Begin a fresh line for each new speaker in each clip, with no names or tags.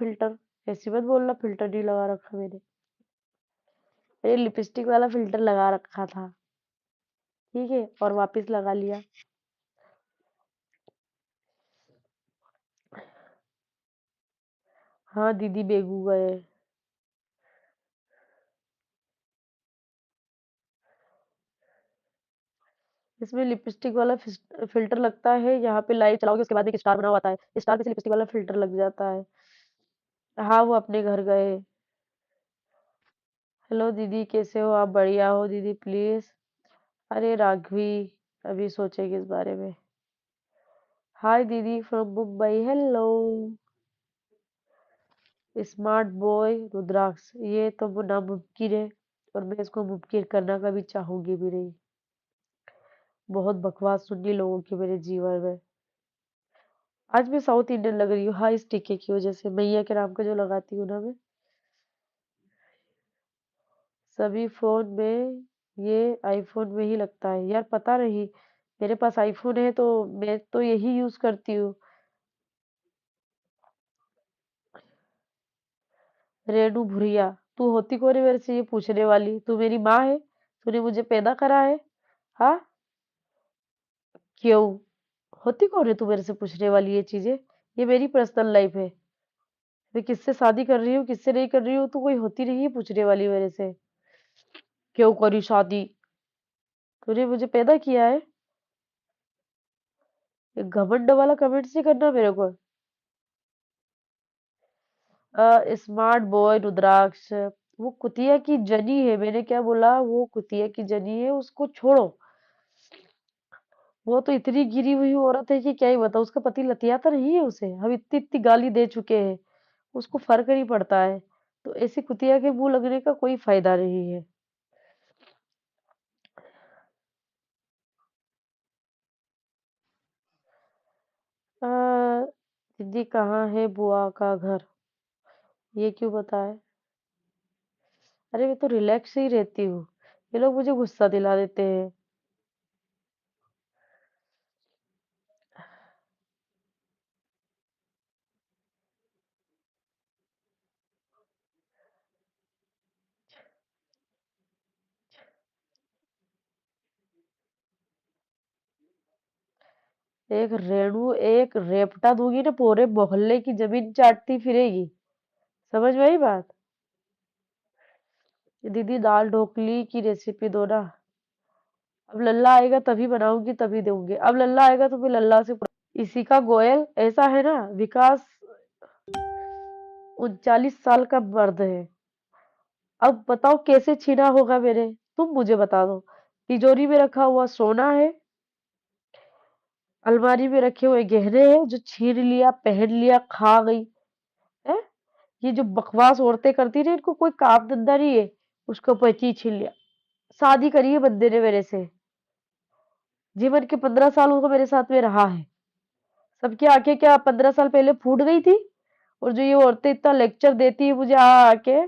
Filter. ऐसी मत बोलना फिल्टर नहीं लगा रखा मैंने। ये लिपस्टिक वाला फिल्टर लगा रखा था, ठीक है, और वापस लगा लिया। हाँ दीदी बेगू गए। इसमें लिपस्टिक वाला फिल्टर लगता है, यहाँ पे लाइट चलाओगे उसके बाद एक स्टार बना हुआ आता है, स्टार पे से लिपस्टिक वाला फिल्टर लग जाता है। हाँ वो अपने घर गए। हेलो दीदी कैसे हो आप? बढ़िया हो दीदी प्लीज। अरे राघवी अभी सोचेगी इस बारे में। हाय दीदी from Mumbai hello. Smart boy Rudraksh, ये तो वो नामुमकिन है और मैं इसको मुमकिन करना कभी चाहूंगी भी नहीं। बहुत बकवास सुननी लोगों की मेरे जीवन में। आज मैं साउथ इंडियन लग रही हूँ, हाँ इस टीके की वजह से, मैया के नाम का जो लगाती हूँ ना मैं। सभी फोन में ये आईफोन में ही लगता है यार, पता नहीं। मेरे पास आईफोन है तो मैं तो यही यूज करती हूँ। रेनू भुरिया, तू होती कौन है मेरे से ये पूछने वाली? तू मेरी माँ है? तूने मुझे पैदा करा है? हाँ क्यों? होती कौन है तू मेरे से पूछने वाली ये चीजें? ये मेरी पर्सनल लाइफ है। मैं किससे शादी कर रही हूँ किससे नहीं कर रही हूँ, तू कोई होती नहीं है पूछने वाली मेरे से। क्यों करी शादी? तूने मुझे पैदा किया है। ये घमंड वाला कमेंट नहीं करना मेरे को। स्मार्ट बॉय रुद्राक्ष, वो कुतिया की जनी है, मैंने क्या बोला? वो कुतिया की जनी है, उसको छोड़ो। वो तो इतनी गिरी हुई औरत है कि क्या ही बताऊं। उसका पति लतियाता नहीं है उसे, हम इतनी इतनी गाली दे चुके हैं, उसको फर्क नहीं पड़ता है। तो ऐसी कुतिया के मुंह लगने का कोई फायदा नहीं है। आ, दीदी कहाँ है बुआ का घर? ये क्यों बताए? अरे मैं तो रिलैक्स ही रहती हूँ, ये लोग मुझे गुस्सा दिला देते हैं। एक रेणु एक रेपटा दूंगी ना, पूरे मोहल्ले की जमीन चाटती फिरेगी। समझ में आई बात? दीदी दाल ढोकली की रेसिपी दो ना। अब लल्ला आएगा तभी बनाऊंगी तभी दूंगी, अब लल्ला आएगा तो मैं लल्ला से इसी का गोयल ऐसा है ना। विकास 39 साल का मर्द है। अब बताओ कैसे छीना होगा मेरे? तुम मुझे बता दो। तिजोरी में रखा हुआ सोना है, अलमारी में रखे हुए गहने हैं जो छीन लिया पहन लिया खा गई है। ये जो बकवास औरतें करती रही, इनको कोई काम धंधा नहीं है। उसको पति छीन लिया। शादी करी है बंदे ने मेरे से, जीवन के 15 साल उनको मेरे साथ में रहा है। सबकी आंखें क्या 15 साल पहले फूट गई थी? और जो ये औरतें इतना लेक्चर देती है मुझे आके।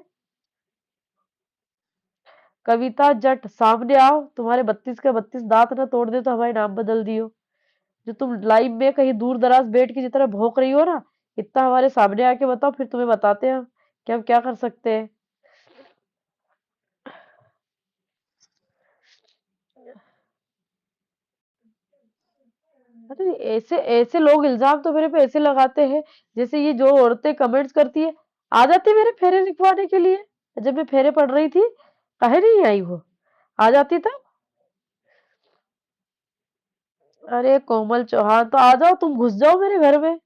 कविता जट सामने आओ, तुम्हारे 32 के 32 दांत ना तोड़ दे तो हमारे नाम बदल दियो। जो तुम लाइव में कहीं दूर दराज बैठ के जितना भौंक रही हो ना, इतना हमारे सामने आके बताओ, फिर तुम्हें बताते हैं हम कि हम क्या कर सकते हैं। अरे ऐसे ऐसे लोग इल्जाम तो मेरे पे ऐसे लगाते हैं, जैसे ये जो औरतें कमेंट्स करती है आ जाती मेरे फेरे लिखवाने के लिए। जब मैं फेरे पड़ रही थी काहे नहीं आई वो? आ जाती तब। अरे कोमल चौहान तो आ जाओ, तुम घुस जाओ मेरे घर में।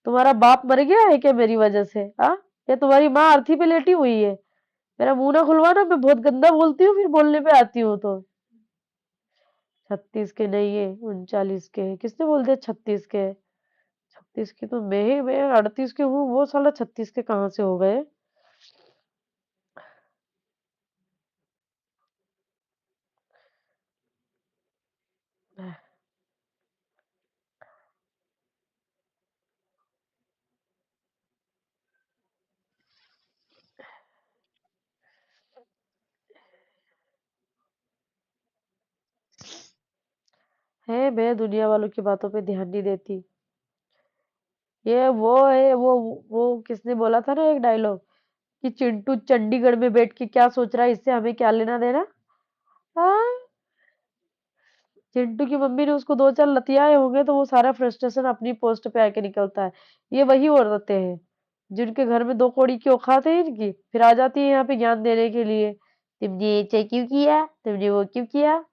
तुम्हारा बाप मर गया है क्या मेरी वजह से? हाँ, या तुम्हारी माँ अर्थी पे लेटी हुई है? मेरा मुंह ना खुलवाना, मैं बहुत गंदा बोलती हूँ फिर बोलने पे आती हूँ तो। 36 के नहीं है, 39 के है। किसने बोल दिया 36 के है? 36 की तो मैं 38 के हूँ, वो साला 36 के कहाँ से हो गए? है मैं दुनिया वालों की बातों पे ध्यान नहीं देती। ये वो है, वो किसने बोला था ना एक डायलॉग कि चिंटू चंडीगढ़ में बैठ के क्या सोच रहा है, इससे हमें क्या लेना देना। हाँ, चिंटू की मम्मी ने उसको दो चार लतियाए होंगे तो वो सारा फ्रस्ट्रेशन अपनी पोस्ट पे आके निकलता है। ये वही औरतें हैं जिनके घर में दो कौड़ी की औकात है इनकी, फिर आ जाती है यहाँ पे ज्ञान देने के लिए, तुमने ये क्यों किया, तुमने वो क्यों किया।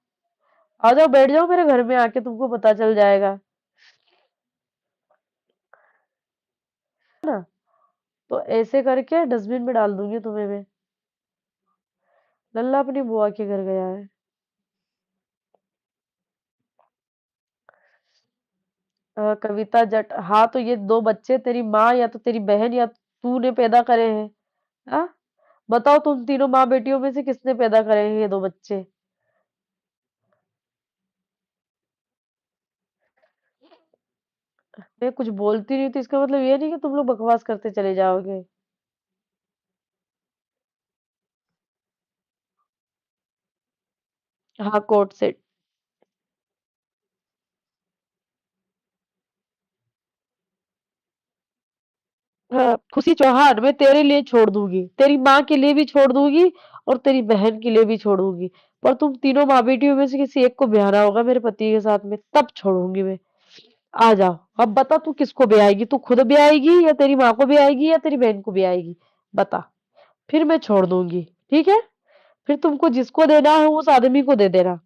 आ जाओ बैठ जाओ मेरे घर में आके, तुमको पता चल जाएगा ना। तो ऐसे करके डस्टबिन में डाल दूंगी तुम्हें मैं। लल्ला अपनी बुआ के घर गया है। कविता जट, हाँ तो ये दो बच्चे तेरी माँ या तो तेरी बहन या तूने पैदा करे हैं। हाँ, बताओ तुम तीनों माँ बेटियों में से किसने पैदा करे हैं ये दो बच्चे। मैं कुछ बोलती नहीं तो इसका मतलब ये नहीं कि तुम लोग बकवास करते चले जाओगे। हाँ, कोर्ट से। हाँ, खुशी चौहान मैं तेरे लिए छोड़ दूंगी, तेरी माँ के लिए भी छोड़ दूंगी और तेरी बहन के लिए भी छोड़ दूंगी, पर तुम तीनों माँ बेटियों में से किसी एक को ब्याहना होगा मेरे पति के साथ में, तब छोड़ूंगी मैं। आ जाओ, अब बता तू किसको ब्याएगी, तू खुद ब्याएगी या तेरी माँ को ब्याएगी या तेरी बहन को ब्याएगी, बता। फिर मैं छोड़ दूंगी, ठीक है। फिर तुमको जिसको देना है उस आदमी को दे देना,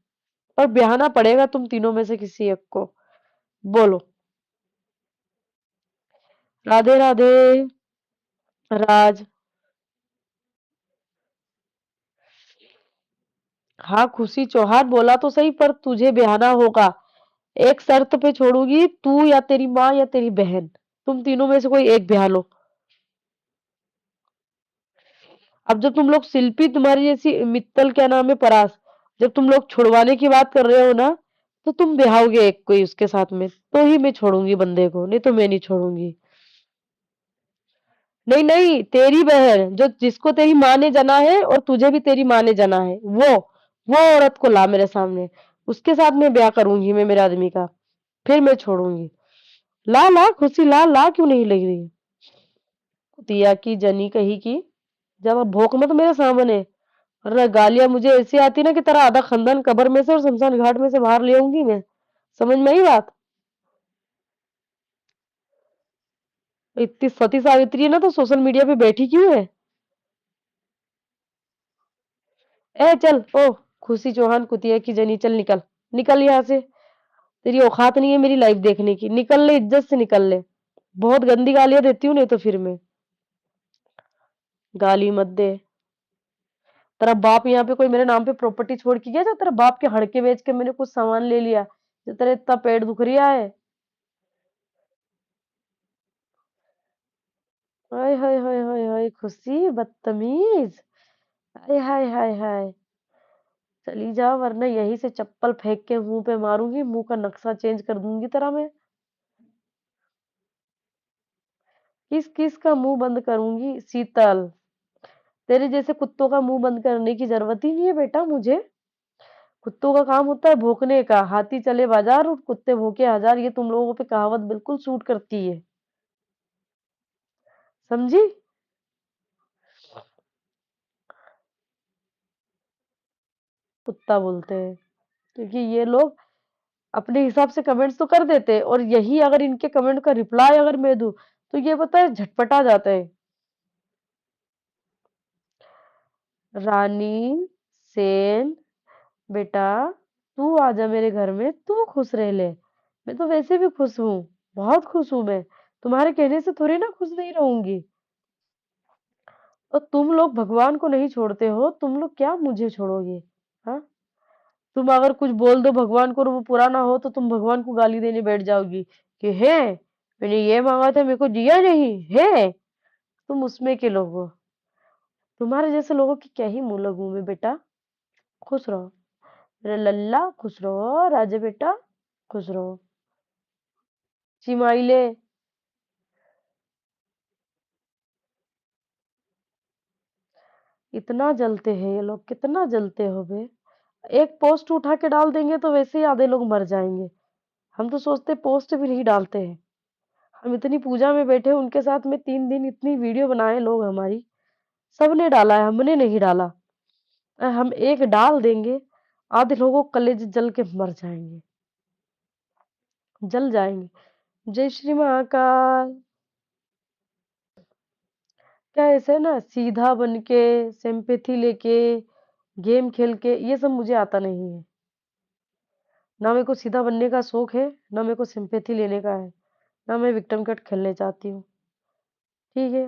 पर ब्याहना पड़ेगा तुम तीनों में से किसी एक को। बोलो। राधे राधे। राज। हाँ, खुशी चौहान बोला तो सही, पर तुझे ब्याहना होगा। एक शर्त पे छोड़ूंगी, तू या तेरी माँ या तेरी बहन, तुम तीनों में से कोई एक ब्याह लो। अब जब तुम लोग शिल्पी, तुम्हारी जैसी मित्तल, क्या नाम है, परास, जब तुम लोग छुड़वाने की बात कर रहे हो ना, तो तुम ब्याहोगे एक कोई उसके साथ में, तो ही मैं छोड़ूंगी बंदे को, नहीं तो मैं नहीं छोड़ूंगी। नहीं नहीं, तेरी बहन जो, जिसको तेरी माँ ने जना है और तुझे भी तेरी माँ ने जना है, वो औरत को ला मेरे सामने, उसके साथ में ब्याह करूंगी मैं मेरे आदमी का, फिर मैं छोड़ूंगी। ला ला खुशी, ला ला, क्यों नहीं लग रही। कुतिया की जनी कही की, जब भोंक मत मेरे सामने, वरना गालियां मुझे ऐसी आती ना कि तेरा आधा खानदान कब्र में से और शमशान घाट में से बाहर ले आऊंगी मैं। समझ में आई बात। इतनी सती सावित्री है ना तो सोशल मीडिया पे बैठी क्यों है। ए चल ओ, खुशी चौहान कुतिया की जनी, चल निकल, निकल यहाँ से। तेरी औकात नहीं है मेरी लाइफ देखने की, निकल ले, इज्जत से निकल ले। बहुत गंदी गालियां देती हूँ नहीं तो फिर मैं। गाली मत दे। तेरा बाप यहाँ पे कोई मेरे नाम पे प्रॉपर्टी छोड़ के गया, जो तेरे बाप के हड़के बेच के मैंने कुछ सामान ले लिया, जो तेरा इतना पेट दुख रिया है। हाय हाय हाय हाय हाय, खुशी बदतमीज। हाय हाय हाय हाय। चली जा, वरना यहीं से चप्पल फेंक के मुंह पे मारूंगी, मुंह का नक्शा चेंज कर दूंगी तेरा मैं। किस किस का मुंह बंद करूंगी, शीतल। तेरे जैसे कुत्तों का मुंह बंद करने की जरूरत ही नहीं है बेटा मुझे। कुत्तों का काम होता है भौंकने का, हाथी चले बाजार और कुत्ते भौंके हजार, ये तुम लोगों पे कहावत बिल्कुल सूट करती है। समझी। कुत्ता बोलते हैं क्योंकि ये लोग अपने हिसाब से कमेंट्स तो कर देते हैं, और यही अगर इनके कमेंट का रिप्लाई अगर मैं दूं तो ये पता है झटपटा जाता है। रानी सेन, बेटा तू आजा मेरे घर में, तू खुश रह ले। मैं तो वैसे भी खुश हूँ, बहुत खुश हूँ मैं, तुम्हारे कहने से थोड़ी ना खुश नहीं रहूंगी। और तुम लोग भगवान को नहीं छोड़ते हो, तुम लोग क्या मुझे छोड़ोगे। हाँ, तुम अगर कुछ बोल दो भगवान को और वो पूरा ना हो तो तुम भगवान को गाली देने बैठ जाओगी कि है मैंने ये मांगा था मेरे को दिया नहीं है। तुम उसमें के लोग हो, तुम्हारे जैसे लोगों की क्या ही मुंह लगूं मैं बेटा। खुश रहो मेरा लल्ला, खुश रहो राजा बेटा, खुश रहो। चिमाइले। इतना जलते हैं ये लोग, कितना जलते हो बे। एक पोस्ट उठा के डाल देंगे तो वैसे ही आधे लोग मर जाएंगे। हम तो सोचते पोस्ट भी नहीं डालते हैं, हम इतनी पूजा में बैठे, उनके साथ में 3 दिन इतनी वीडियो बनाए लोग हमारी, सबने डाला है, हमने नहीं डाला। हम एक डाल देंगे, आधे लोगों के कलेजे जल के मर जाएँगे, जल जाएँगे। जय श्री महाकाल। क्या ऐसे ना सीधा बन के, सिम्पैथी लेके, गेम खेल के, ये सब मुझे आता नहीं है। ना मेरे को सीधा बनने का शौक है, ना मेरे को सिम्पैथी लेने का है, ना मैं विक्टिम कार्ड खेलने चाहती हूँ, ठीक है?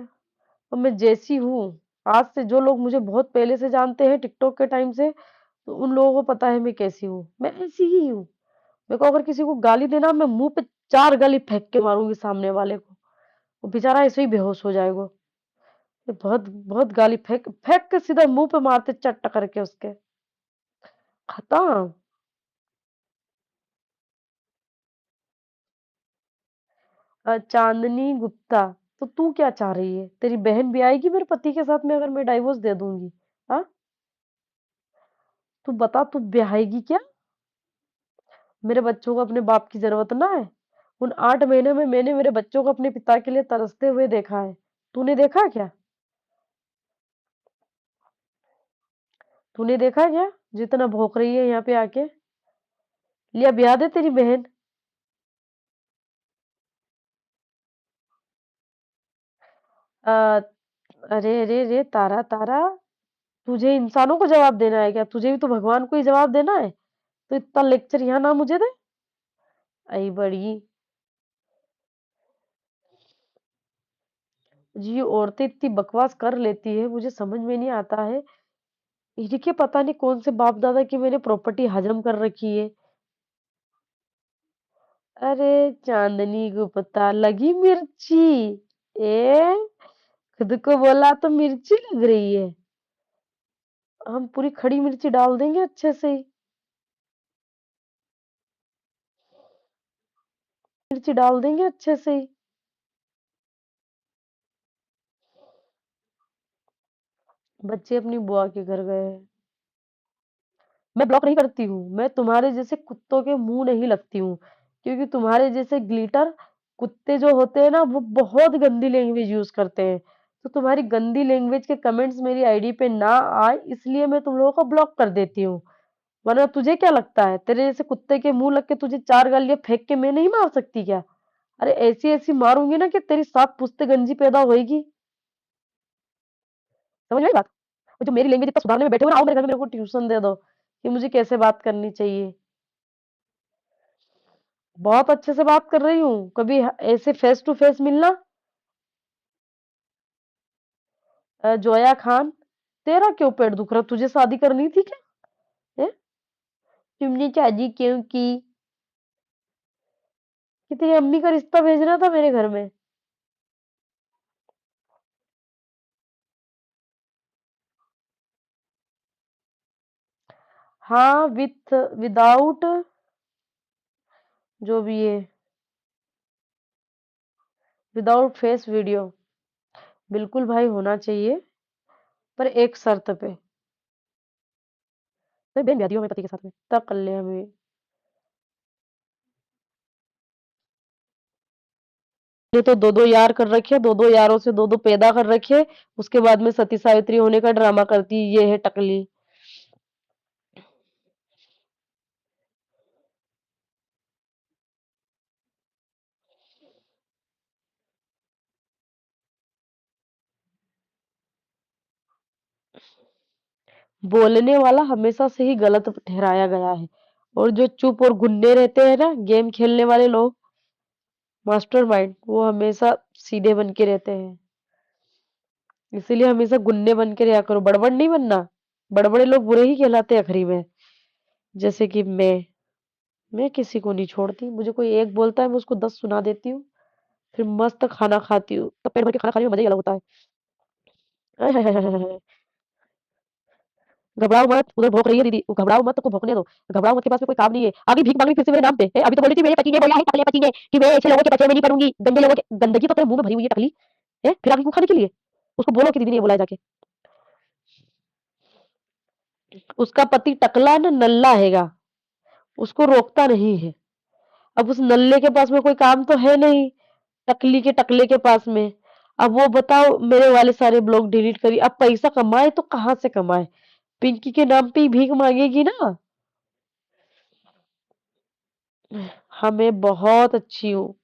और मैं जैसी हूँ, आज से जो लोग मुझे बहुत पहले से जानते हैं टिकटॉक के टाइम से, तो उन लोगों को पता है मैं कैसी हूँ। मैं ऐसी ही हूँ। मेरे को अगर किसी को गाली देना, मैं मुँह पे 4 गाली फेंक के मारूँगी सामने वाले को। वो बेचारा ऐसे ही बेहोश हो जाएगा। ये बहुत बहुत गाली फेंक फेंक के सीधा मुँह पे मारते चट्ट करके उसके। खत्म। चांदनी गुप्ता, तो तू क्या चाह रही है? तेरी बहन भी आएगी मेरे पति के साथ में अगर मैं डाइवोर्स दे दूँगी? हाँ? तू बता, तू ब्याहेगी क्या? मेरे बच्चों को अपने बाप की ज़रूरत ना है? उन 8 महीने में मैंने मेरे बच्चों को अपने पिता के लिए तरसते हुए देखा है। तूने देखा क्या? तूने देखा क्या? जो इतना भौंक रही है यहाँ पे आके? लिया ब्याह दे तेरी बहन। अ, अरे, अरे, अरे! तारा, तारा, तुझे इंसानों को जवाब देना है क्या? तुझे भी तो भगवान को ही जवाब देना है। तो इतना लेक्चर यहाँ ना मुझे दे। आई बड़ी, जी ये औरतें इतनी बकवास कर लेती है, मुझे समझ में नहीं आता है। इनके पता नहीं कौन से बाप दादा की मैंने प्रॉपर्टी हजम कर रखी है। अरे चांदनी गुप्ता लगी मिर्ची, ए खुद को बोला तो मिर्ची लग रही है। हम पूरी खड़ी मिर्ची डाल देंगे अच्छे से ही। मिर्ची डाल देंगे अच्छे से ही। बच्चे अपनी बुआ के घर गए हैं। मैं ब्लॉक नहीं करती हूँ, मैं तुम्हारे जैसे कुत्तों के मुंह नहीं लगती हूँ, क्योंकि तुम्हारे जैसे ग्लिटर कुत्ते जो होते हैं ना, वो बहुत गंदी लैंग्वेज यूज करते हैं। तो तुम्हारी गंदी लैंग्वेज के कमेंट्स मेरी आईडी पे ना आए, इसलिए मैं तुम लोगों को ब्लॉक कर देती हूँ। वरना तुझे क्या लगता है, तेरे जैसे कुत्ते के मुंह लग के तुझे 4 गालियां फेंक के मैं नहीं मार सकती क्या? अरे ऐसी ऐसी मारूंगी ना कि तेरी 7 पुश्ते गंजी पैदा होएगी। समझ में आई बात? और जो मेरी लैंग्वेज इतना सुधारने में बैठे हो ना, आओ मेरे घर में, मेरे को ट्यूशन दे दो कि मुझे कैसे बात करनी चाहिए। बहुत अच्छे से बात कर रही हूँ, कभी ऐसे फेस टू फेस मिलना। जोया खान, तेरा क्यों पेट दुख रहा? तुझे शादी करनी थी क्या? है? तुमने शादी क्यों की? कि तेरी अम्मी का रिश्ता भेजना था मेरे घर में। हाँ, विथ विदाउट जो भी है, विदाउट फेस वीडियो, बिल्कुल भाई होना चाहिए, पर एक शर्त पे। मैं बहन ब्याह दी हूँ मेरे पति के साथ में, तब कर ले हमें। ये तो दो दो यार कर रखे, दो दो यारों से दो दो पैदा कर रखे, उसके बाद में सती सावित्री होने का ड्रामा करती, ये है टकली। बोलने वाला हमेशा से ही गलत ठहराया गया है, और जो चुप और गुन्ने रहते हैं ना गेम खेलने वाले लोग, मास्टरमाइंड, वो हमेशा सीधे बन के रहते हैं। इसीलिए हमेशा गुन्ने बन के रहा करो, बड़बड़ नहीं बनना। बड़बड़े लोग बुरे ही कहलाते हैं आखिरी में। जैसे कि मैं किसी को नहीं छोड़ती, मुझे कोई एक बोलता है मैं उसको 10 सुना देती हूँ, फिर मस्त खाना खाती हूँ, तब पेट भर के खाना खाने में मजा ही अलग होता है। आय हाय हाय हाय हाय हाय। घबराओ मत, उधर भौंक रही है दीदी, वो घबराओ मत, तो भौंकने दो। घबराओ मत, के पास में कोई काम नहीं है, आगे भीख मांग रही फिर से मेरे नाम पे है। अभी तो बोली थी मेरे पति ने बोला है, टकले पति ने, कि मैं ऐसे लोगों के पचे में नहीं पड़ूंगी, गंदे लोगों के। गंदगी तो तेरे मुंह में भरी हुई है टकली, है फिर आगे क्यों खाने के लिए? उसको बोलो कि दीदी ने ये बोला है जाके। उसका पति टकला ना नल्ला हैगा, उसको रोकता नहीं है। अब उस नल्ले के पास में कोई काम तो है नहीं, टकली के टकले के पास में। अब वो बताओ मेरे वाले सारे ब्लॉग डिलीट करी, अब पैसा कमाए तो कहाँ से कमाए? पिंकी के नाम पे ही भीख माँगेगी ना। हाँ, मैं बहुत अच्छी हूँ।